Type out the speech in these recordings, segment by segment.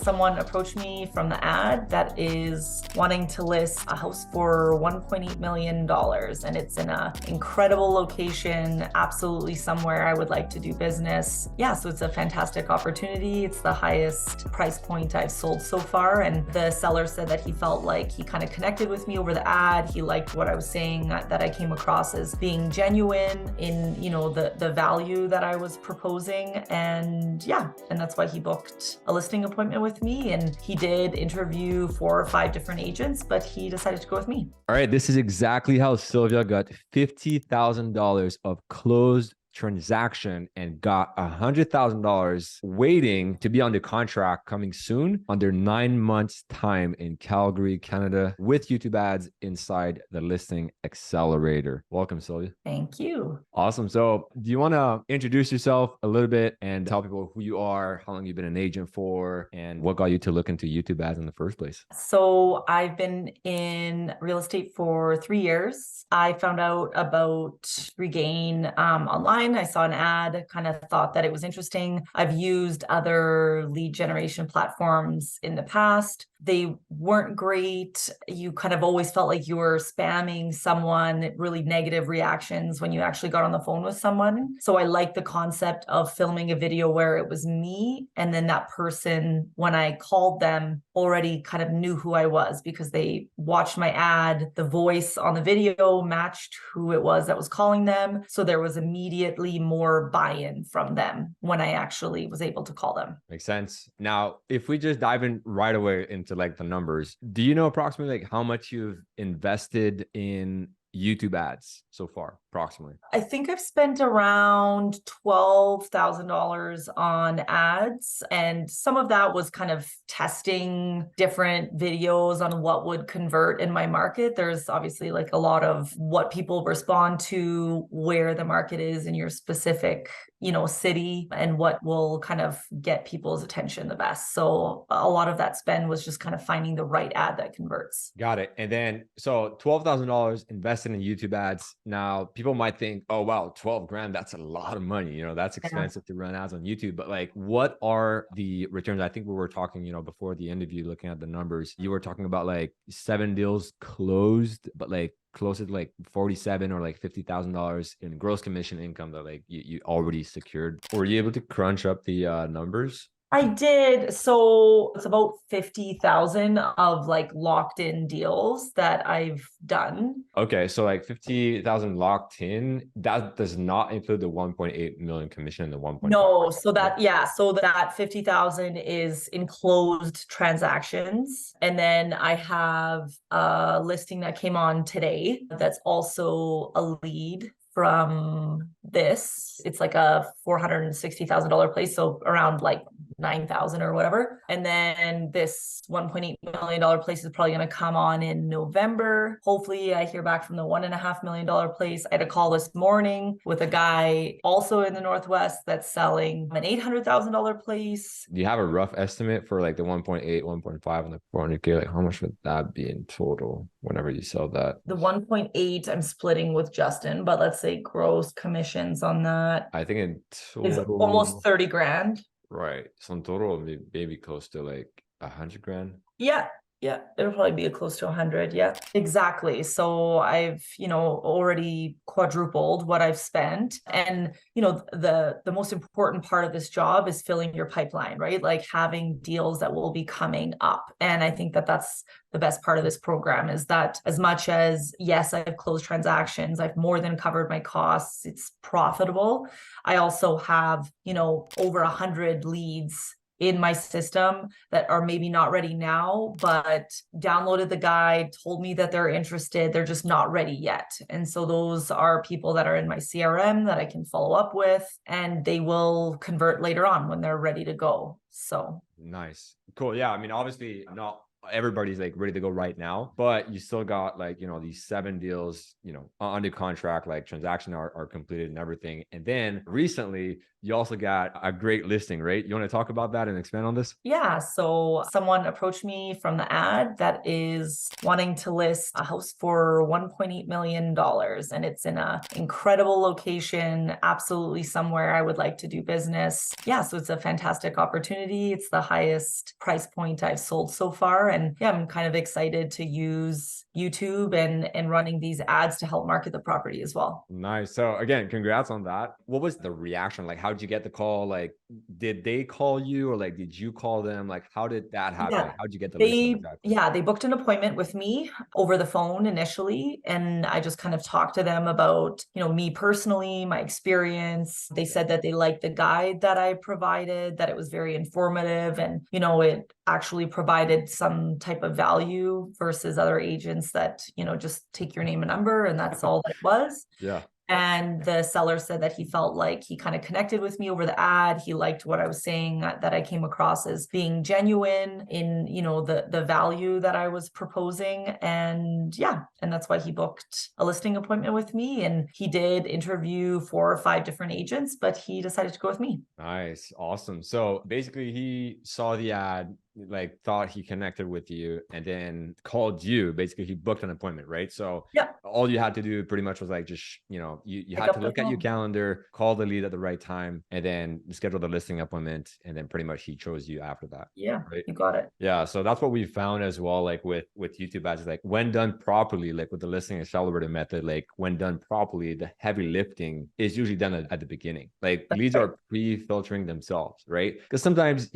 Someone approached me from the ad that is wanting to list a house for $1.8 million, and it's in an incredible location, absolutely somewhere I would like to do business. Yeah, so it's a fantastic opportunity. It's the highest price point I've sold so far, and the seller said that he felt like he kind of connected with me over the ad. He liked what I was saying, that I came across as being genuine in, the value that I was proposing. And yeah, and that's why he booked a listing appointment with me. And he did interview 4 or 5 different agents, but he decided to go with me. All right, this is exactly how Sylvia got $50,000 of closed transaction and got $100,000 waiting to be on the contract coming soon under 9 months time in Calgary, Canada, with YouTube ads inside the listing accelerator. Welcome, Sylvia. Thank you. Awesome. So do you want to introduce yourself a little bit and tell people who you are, how long you've been an agent for, and what got you to look into YouTube ads in the first place? So I've been in real estate for 3 years. I found out about Regain online. I saw an ad, kind of thought that it was interesting. I've used other lead generation platforms in the past. They weren't great. You kind of always felt like you were spamming someone, really negative reactions when you actually got on the phone with someone. So I like the concept of filming a video where it was me, and then that person, when I called them, already kind of knew who I was because they watched my ad. The voice on the video matched who it was that was calling them. So there was immediately more buy-in from them when I actually was able to call them. Makes sense. Now, if we just dive in right away into like the numbers, do you know approximately like how much you've invested in YouTube ads so far, approximately? I think I've spent around $12,000 on ads, and some of that was kind of testing different videos on what would convert in my market. There's obviously like a lot of what people respond to, where the market is in your specific, city, and what will kind of get people's attention the best. So a lot of that spend was just kind of finding the right ad that converts. Got it. And then, so $12,000 invested in YouTube ads. Now, people might think, oh, wow, 12 grand, that's a lot of money. That's expensive to run ads on YouTube. But like, what are the returns? I think we were talking, before the interview, looking at the numbers, you were talking about like 7 deals closed, but like close to like 47 or like $50,000 in gross commission income that like you already secured. Were you able to crunch up the numbers? I did. So it's about 50,000 of like locked in deals that I've done. Okay. So like 50,000 locked in, that does not include the 1.8 million commission and the 1.5. No. So that 50,000 is in closed transactions. And then I have a listing that came on today that's also a lead from this. It's like a $460,000 place. So around like 9,000 or whatever. And then this $1.8 million place is probably going to come on in November. Hopefully I hear back from the $1.5 million place. I had a call this morning with a guy also in the Northwest that's selling an $800,000 place. Do you have a rough estimate for like the 1.8, 1.5 and the 400K? Like how much would that be in total whenever you sell that? The 1.8 I'm splitting with Justin, but let's say gross commissions on that, I think in total is almost 30 grand. Right. So in total, maybe close to like 100 grand. Yeah. It'll probably be close to 100. Yeah, exactly. So I've, already quadrupled what I've spent. And, the most important part of this job is filling your pipeline, right? Like having deals that will be coming up. And I think that that's the best part of this program, is that as much as, yes, I've closed transactions, I've more than covered my costs, it's profitable. I also have, over 100 leads in my system that are maybe not ready now, but downloaded the guide, told me that they're interested. They're just not ready yet. And so those are people that are in my CRM that I can follow up with, and they will convert later on when they're ready to go. So nice. Cool. Yeah. I mean, obviously not everybody's like ready to go right now, but you still got like, these 7 deals, under contract, like transaction are completed and everything. And then recently you also got a great listing, right? You want to talk about that and expand on this? Yeah, so someone approached me from the ad that is wanting to list a house for $1.8 million, and it's in a incredible location, absolutely somewhere I would like to do business. Yeah, so it's a fantastic opportunity. It's the highest price point I've sold so far. And yeah, I'm kind of excited to use YouTube and running these ads to help market the property as well. Nice. So again, congrats on that. What was the reaction? Like, how did you get the call? Like, did they call you, or like, did you call them? Like, how did that happen? Yeah. Like, how did you get the listing exactly? They booked an appointment with me over the phone initially, and I just kind of talked to them about, me personally, my experience. They said that they liked the guide that I provided, that it was very informative, and, it actually provided some type of value versus other agents that, just take your name and number and that's all that it was. Yeah. And the seller said that he felt like he kind of connected with me over the ad. He liked what I was saying, that I came across as being genuine in, the value that I was proposing. And yeah, and that's why he booked a listing appointment with me. And he did interview 4 or 5 different agents, but he decided to go with me. Nice. Awesome. So basically he saw the ad, like thought he connected with you, and then called you. Basically he booked an appointment, right? So Yeah, all you had to do pretty much was like, just, you pick had up to the look at your phone. calendar, call the lead at the right time, and then schedule the listing appointment. And then pretty much he chose you after that. Yeah, Right. you got it. Yeah. So that's what we found as well. Like with YouTube ads, like when done properly, like with the listing accelerator method, like when done properly, the heavy lifting is usually done at the beginning. Like That's leads right. are pre-filtering themselves, right? Because sometimes,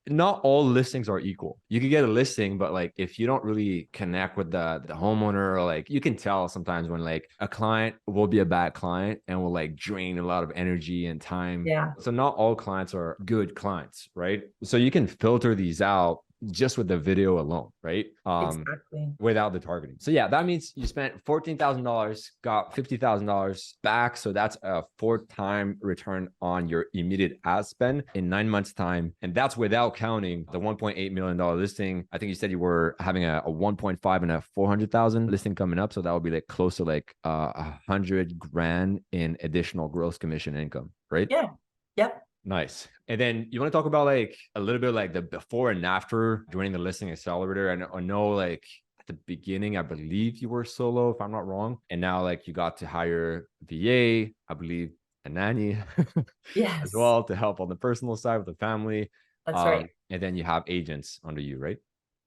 not all listings are equal. You could get a listing, but like if you don't really connect with the homeowner, or like you can tell sometimes when like a client will be a bad client and will like drain a lot of energy and time. Yeah, So not all clients are good clients, right? So you can filter these out just with the video alone, right? exactly. Without the targeting. So yeah, that means you spent $14,000, got $50,000 back. So that's a 4-time return on your immediate ad spend in 9 months time. And that's without counting the $1.8 million listing. I think you said you were having a 1.5 and a 400,000 listing coming up. So that would be like close to like 100 grand in additional gross commission income, right? Yeah. Yep. Nice. And then you want to talk about like a little bit like the before and after joining the listing accelerator. And I know like at the beginning, I believe you were solo, if I'm not wrong. And now like you got to hire VA, I believe a nanny as Yes, well to help on the personal side with the family. that's right. And then you have agents under you, right?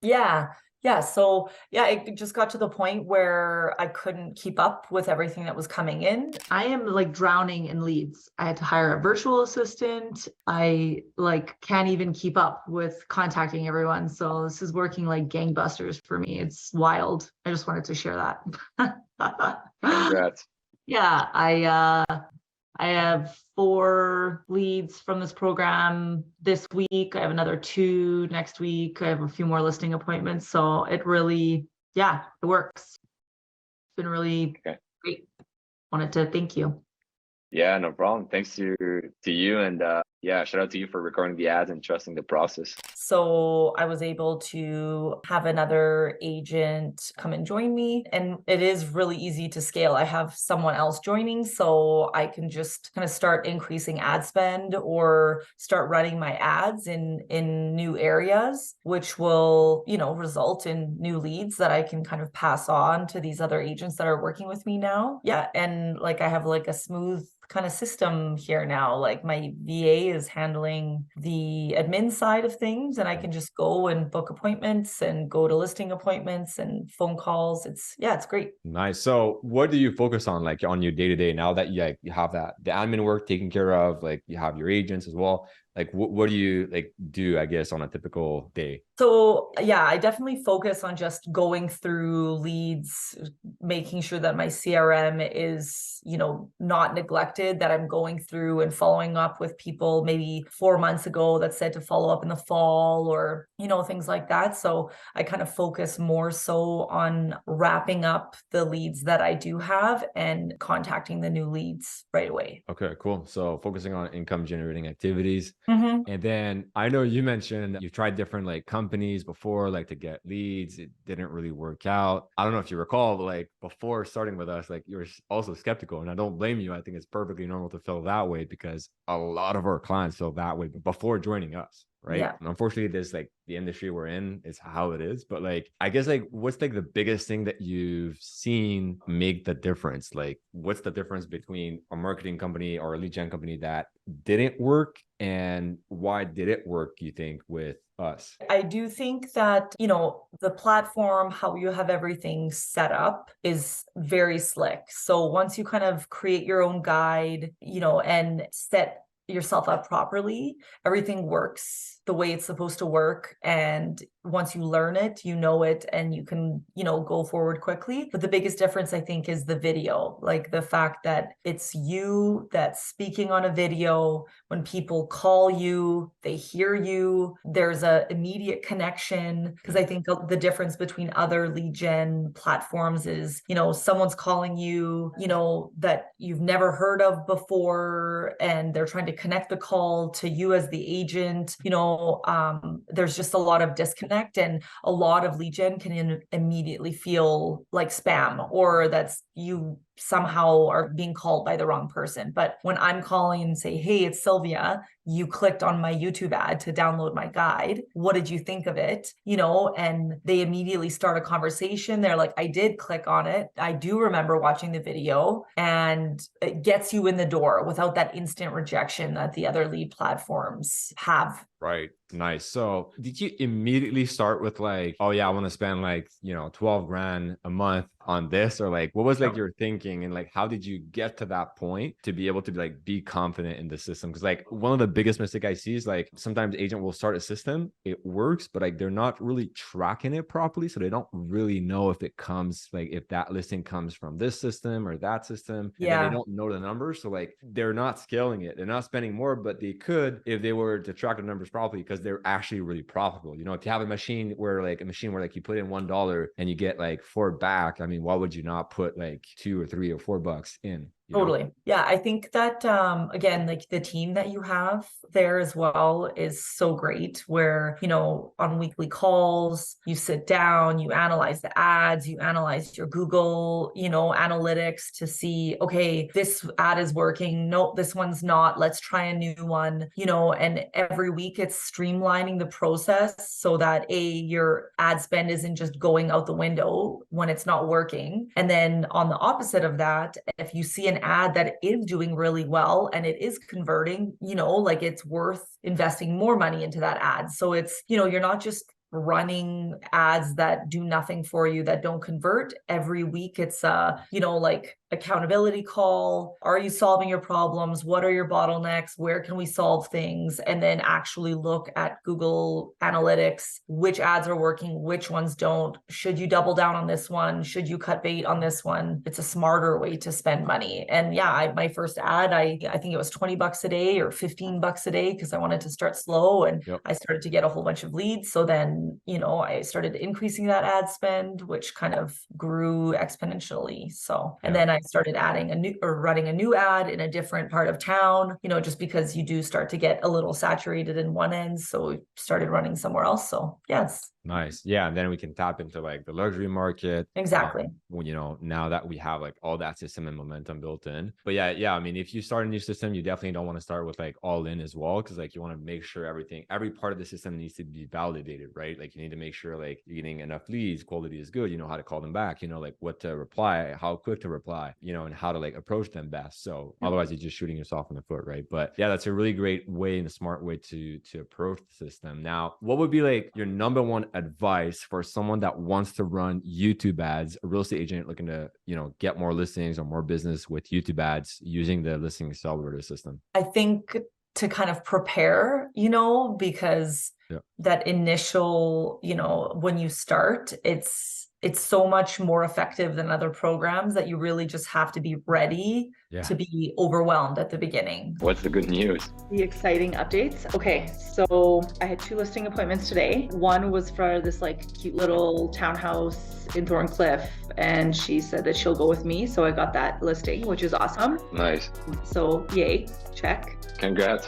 Yeah. Yeah. So yeah, it just got to the point where I couldn't keep up with everything that was coming in. I am like drowning in leads. I had to hire a virtual assistant. I like can't even keep up with contacting everyone. So this is working like gangbusters for me. It's wild. I just wanted to share that. Congrats. Yeah, I have 4 leads from this program this week. I have another 2 next week. I have a few more listing appointments. So it really, yeah, it works. It's been really great. Wanted to thank you. Yeah, no problem. Thanks to you, and yeah, shout out to you for recording the ads and trusting the process. So I was able to have another agent come and join me, and it is really easy to scale. I have someone else joining, so I can just kind of start increasing ad spend or start running my ads in new areas, which will, result in new leads that I can kind of pass on to these other agents that are working with me now. Yeah, and like I have like a smooth kind of system here now. Like my VA is handling the admin side of things, and I can just go and book appointments and go to listing appointments and phone calls. It's great. Nice. So what do you focus on like on your day-to-day now that you have that the admin work taken care of, like you have your agents as well? Like what do you like do, I guess, on a typical day? So yeah, I definitely focus on just going through leads, making sure that my CRM is, not neglected, that I'm going through and following up with people maybe 4 months ago that said to follow up in the fall, or, things like that. So I kind of focus more so on wrapping up the leads that I do have and contacting the new leads right away. Okay, cool. So focusing on income generating activities. Mhm. And then I know you mentioned you've tried different like companies before, like to get leads. It didn't really work out. I don't know if you recall, but like before starting with us, like you were also skeptical. And I don't blame you. I think it's perfectly normal to feel that way because a lot of our clients feel that way before joining us. Right. Yeah. And unfortunately, this like the industry we're in is how it is. But like, I guess like what's like the biggest thing that you've seen make the difference? Like, what's the difference between a marketing company or a lead gen company that didn't work, and why did it work, you think, with us? I do think that, the platform, how you have everything set up is very slick. So once you kind of create your own guide, and set yourself up properly, everything works the way it's supposed to work. And once you learn it, you know it, and you can, go forward quickly. But the biggest difference, I think, is the video, like the fact that it's you that's speaking on a video. When people call you, they hear you, there's a immediate connection. Because I think the difference between other lead gen platforms is, someone's calling you, that you've never heard of before, and they're trying to connect the call to you as the agent. There's just a lot of disconnect, and a lot of lead gen can immediately feel like spam, or that's you somehow are being called by the wrong person. But when I'm calling and say, hey, it's Sylvia, you clicked on my YouTube ad to download my guide. What did you think of it? And they immediately start a conversation. They're like, I did click on it. I do remember watching the video, and it gets you in the door without that instant rejection that the other lead platforms have. Right. Nice. So did you immediately start with like, oh yeah, I want to spend like, 12 grand a month on this? Or like, what was like your thinking, and like, how did you get to that point to be able to like be confident in the system? Because like one of the biggest mistake I see is like sometimes agent will start a system, it works, but like they're not really tracking it properly. So they don't really know if it comes, like if that listing comes from this system or that system. And then they don't know the numbers. So like they're not scaling it. They're not spending more, but they could if they were to track the numbers properly, because they're actually really profitable. If you have a machine where like you put in $1 and you get like $4 back, I mean, why would you not put like $2 or $3 or $4 in? Totally. Yeah. I think that, again, like the team that you have there as well is so great, where, on weekly calls, you sit down, you analyze the ads, you analyze your Google, analytics to see, okay, this ad is working. Nope, this one's not. Let's try a new one, and every week it's streamlining the process so that your ad spend isn't just going out the window when it's not working. And then on the opposite of that, if you see an ad that is doing really well and it is converting, like it's worth investing more money into that ad. So it's, you're not just running ads that do nothing for you, that don't convert. Every week it's like accountability call. Are you solving your problems? What are your bottlenecks? Where can we solve things? And then actually look at Google Analytics, which ads are working, which ones don't. Should you double down on this one? Should you cut bait on this one? It's a smarter way to spend money. And yeah, my first ad, I think it was $20 a day or $15 a day, because I wanted to start slow, and I started to get a whole bunch of leads. So then, I started increasing that ad spend, which kind of grew exponentially. So, and then I started running a new ad in a different part of town, just because you do start to get a little saturated in one end. So we started running somewhere else. So yes. Nice. Yeah. And then we can tap into like the luxury market. Exactly. When, now that we have like all that system and momentum built in. But yeah. I mean, if you start a new system, you definitely don't want to start with like all in as well. Cause like you want to make sure every part of the system needs to be validated, right? Like you need to make sure like you're getting enough leads, quality is good, how to call them back, like what to reply, how quick to reply, and how to like approach them best. So otherwise you're just shooting yourself in the foot, right? But yeah, that's a really great way and a smart way to approach the system. Now, what would be like your number one advice for someone that wants to run YouTube ads, a real estate agent looking to, get more listings or more business with YouTube ads using the listing accelerator system? I think to kind of prepare, because that initial, when you start, it's so much more effective than other programs, that you really just have to be ready to be overwhelmed at the beginning. What's the good news? The exciting updates. Okay, so I had 2 listing appointments today. One was for this like cute little townhouse in Thorncliffe, and she said that she'll go with me. So I got that listing, which is awesome. Nice. So yay, check. Congrats.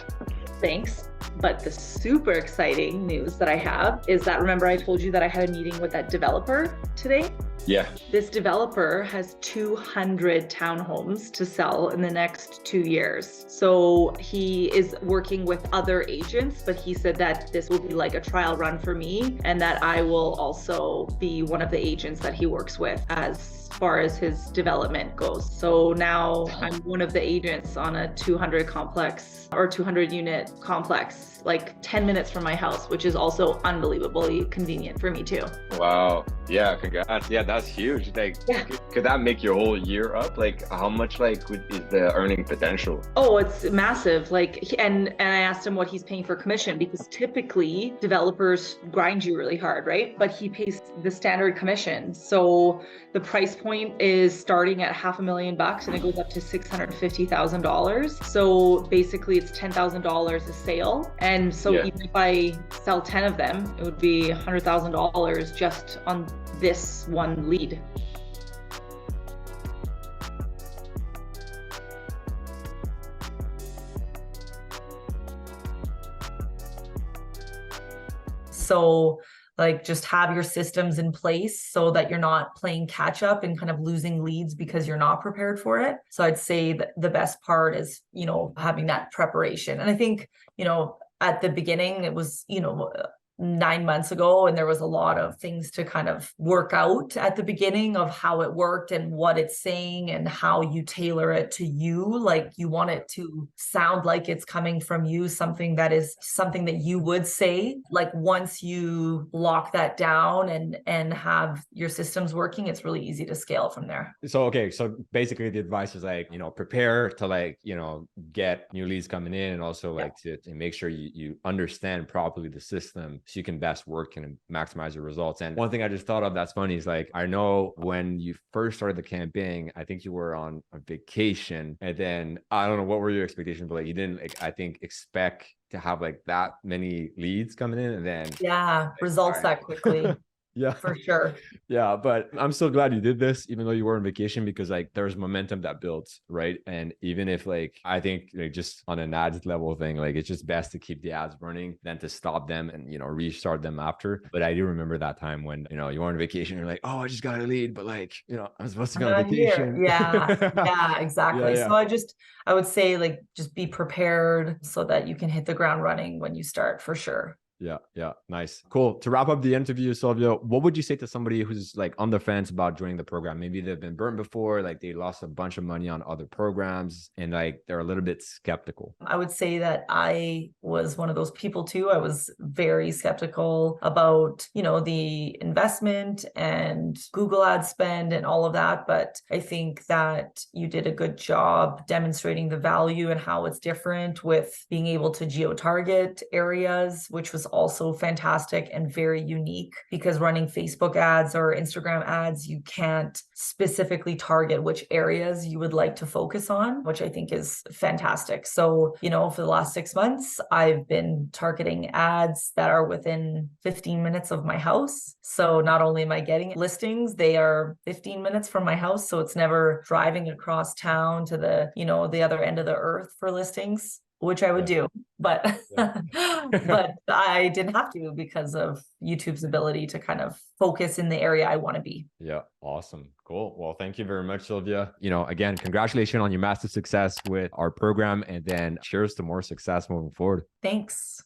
Thanks. But the super exciting news that I have is that, remember I told you that I had a meeting with that developer today? Yeah. This developer has 200 townhomes to sell in the next 2 years. So he is working with other agents, but he said that this will be like a trial run for me and that I will also be one of the agents that he works with as far as his development goes. So now I'm one of the agents on a 200 complex or 200 unit complex, like 10 minutes from my house, which is also unbelievably convenient for me too. Wow. Yeah, congrats. Yeah, that's huge. Like, Yeah. could that make your whole year up? Like, how much is the earning potential? Oh, it's massive. And I asked him what he's paying for commission, because typically developers grind you really hard, right? But he pays the standard commission. So the price point is starting at $500,000 and it goes up to $650,000. So basically it's $10,000 a sale. And so even if I sell 10 of them, it would be $100,000 just on this one lead. So like just have your systems in place so that you're not playing catch up and kind of losing leads because you're not prepared for it. So I'd say that the best part is, having that preparation. And I think, at the beginning it was, 9 months ago, and there was a lot of things to kind of work out at the beginning of how it worked and what it's saying and how you tailor it to you. Like you want it to sound like it's coming from you, something that you would say. Like once you lock that down and have your systems working, it's really easy to scale from there. So basically the advice is like, prepare to get new leads coming in, and also to make sure you understand properly the system so you can best work and maximize your results. And one thing I just thought of that's funny is like, I know when you first started the campaign, I think you were on a vacation, and then I don't know what were your expectations, but you didn't I think expect to have that many leads coming in, and then results that quickly. Yeah, for sure. Yeah, but I'm so glad you did this, even though you were on vacation, because there's momentum that builds, right? And even if I think just on an ads level thing, it's just best to keep the ads running than to stop them and restart them after. But I do remember that time when you were on vacation, you're like, oh, I just got a lead, but I'm supposed to go on vacation. Yeah, exactly. Yeah. So I would say just be prepared so that you can hit the ground running when you start, for sure. Yeah. Nice. Cool. To wrap up the interview, Sylvia, what would you say to somebody who's on the fence about joining the program? Maybe they've been burned before, they lost a bunch of money on other programs, and they're a little bit skeptical. I would say that I was one of those people too. I was very skeptical about, the investment and Google ad spend and all of that. But I think that you did a good job demonstrating the value and how it's different with being able to geo-target areas, which was also fantastic and very unique, because running Facebook ads or Instagram ads, you can't specifically target which areas you would like to focus on, which I think is fantastic. So, for the last 6 months, I've been targeting ads that are within 15 minutes of my house. So not only am I getting listings, they are 15 minutes from my house. So it's never driving across town to the other end of the earth for listings, which I would do, but but I didn't have to because of YouTube's ability to kind of focus in the area I want to be. Yeah. Awesome. Cool. Well, thank you very much, Sylvia. Again, congratulations on your massive success with our program, and then cheers to more success moving forward. Thanks.